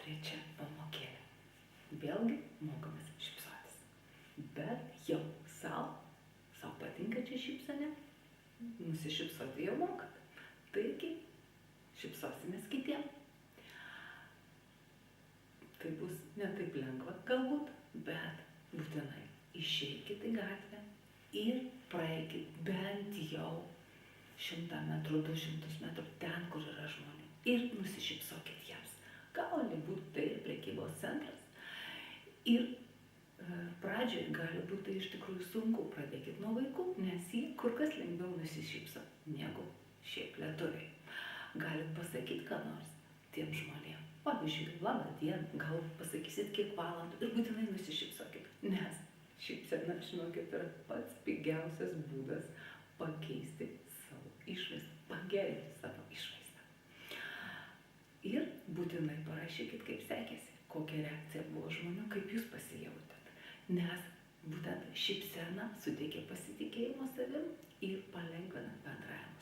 trečia pamokėlė. Vėlgi mokomės šypsotis. Bet jau sau patinkančią šypsenę, nusišypsoti jau mokat. Taigi, šypsosimės kitiem. Tai bus ne taip lengva galbūt, bet būtinai išeikit į gatvę ir praeikit bent jau 100 metrų, 200 metrų ten, kur yra žmonių. Ir nusišypsokit jiems. Gali būti tai ir prekybos centras. Ir pradžioje gali būti iš tikrųjų sunku. Pradėkit nuo vaikų, nes jie kur kas lengviau nusišypso negu šiaip lietuviai. Galit pasakyti ką nors tiem žmonėm. Pavyzdžiui, labą dieną, gal pasakysit kiek valandų ir būtinai nusišypsokit. Nes šypsena, žinokit, yra pats pigiausias būdas pakeisti savo išvaizdą, pagerinti savo išvaizdą. Ir būtinai parašykit, kaip sekėsi, kokia reakcija buvo žmonių, kaip jūs pasijautėt. Nes būtent šypsena suteikia pasitikėjimo savim ir palengvina bendravimą.